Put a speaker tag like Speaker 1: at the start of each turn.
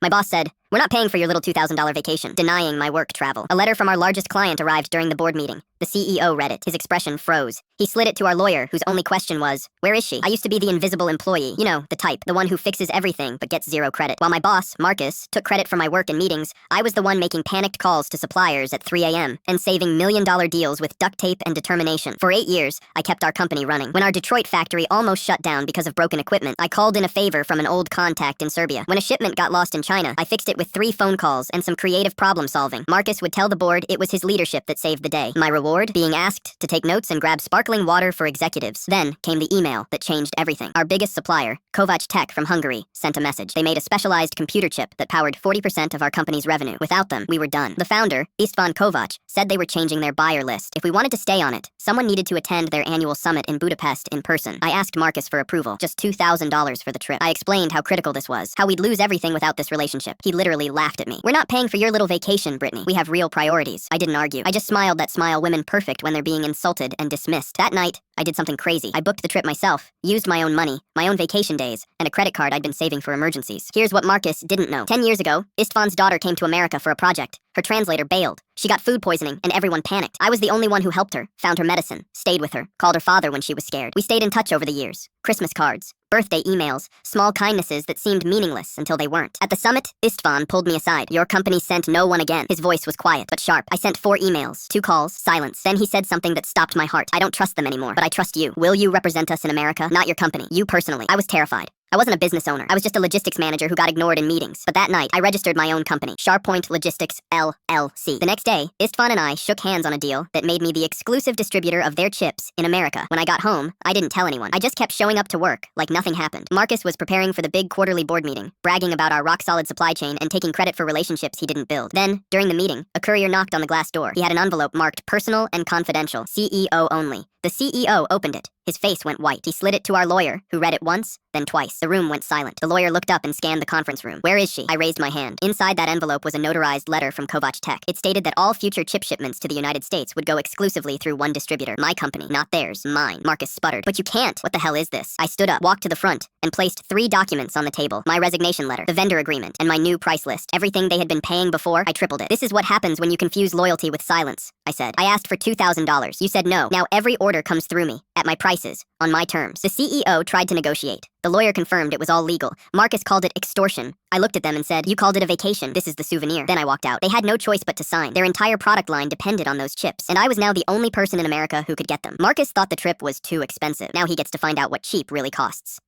Speaker 1: My boss said, "We're not paying for your little $2,000 vacation," denying my work travel. A letter from our largest client arrived during the board meeting. The CEO read it. His expression froze. He slid it to our lawyer, whose only question was, "Where is she?" I used to be the invisible employee. You know, the type. The one who fixes everything but gets zero credit. While my boss, Marcus, took credit for my work in meetings, I was the one making panicked calls to suppliers at 3 a.m. and saving million-dollar deals with duct tape and determination. For 8 years, I kept our company running. When our Detroit factory almost shut down because of broken equipment, I called in a favor from an old contact in Serbia. When a shipment got lost in China, I fixed it with 3 phone calls and some creative problem solving. Marcus would tell the board it was his leadership that saved the day. My reward? Being asked to take notes and grab sparkling water for executives. Then came the email that changed everything. Our biggest supplier, Kovac Tech from Hungary, sent a message. They made a specialized computer chip that powered 40% of our company's revenue. Without them, we were done. The founder, Istvan Kovac, said they were changing their buyer list. If we wanted to stay on it, someone needed to attend their annual summit in Budapest in person. I asked Marcus for approval, just $2,000 for the trip. I explained how critical this was, how we'd lose everything without this relationship. He literally laughed at me. "We're not paying for your little vacation, Brittany. We have real priorities." I didn't argue. I just smiled that smile women perfect when they're being insulted and dismissed. That night, I did something crazy. I booked the trip myself, used my own money, my own vacation days, and a credit card I'd been saving for emergencies. Here's what Marcus didn't know. 10 years ago, Istvan's daughter came to America for a project. Her translator bailed. She got food poisoning, and everyone panicked. I was the only one who helped her, found her medicine, stayed with her, called her father when she was scared. We stayed in touch over the years. Christmas cards, birthday emails, small kindnesses that seemed meaningless until they weren't. At the summit, Istvan pulled me aside. "Your company sent no one again." His voice was quiet, but sharp. I sent 4 emails, 2 calls, silence. Then he said something that stopped my heart. "I don't trust them anymore, but I trust you. Will you represent us in America? Not your company. You personally." I was terrified. I wasn't a business owner. I was just a logistics manager who got ignored in meetings. But that night, I registered my own company, SharPoint Logistics, LLC. The next day, Istvan and I shook hands on a deal that made me the exclusive distributor of their chips in America. When I got home, I didn't tell anyone. I just kept showing up to work, like nothing happened. Marcus was preparing for the big quarterly board meeting, bragging about our rock-solid supply chain and taking credit for relationships he didn't build. Then, during the meeting, a courier knocked on the glass door. He had an envelope marked "Personal and Confidential, CEO Only." The CEO opened it. His face went white. He slid it to our lawyer, who read it once, then twice. The room went silent. The lawyer looked up and scanned the conference room. "Where is she?" I raised my hand. Inside that envelope was a notarized letter from Kovac Tech. It stated that all future chip shipments to the United States would go exclusively through one distributor. My company, not theirs, mine. Marcus sputtered. "But you can't. What the hell is this?" I stood up, walked to the front, and placed 3 documents on the table. My resignation letter, the vendor agreement, and my new price list. Everything they had been paying before, I tripled it. "This is what happens when you confuse loyalty with silence," I said. "I asked for $2,000. You said no. Now every order comes through me, at my prices, on my terms." The CEO tried to negotiate. The lawyer confirmed it was all legal. Marcus called it extortion. I looked at them and said, "You called it a vacation. This is the souvenir." Then I walked out. They had no choice but to sign. Their entire product line depended on those chips, and I was now the only person in America who could get them. Marcus thought the trip was too expensive. Now he gets to find out what cheap really costs.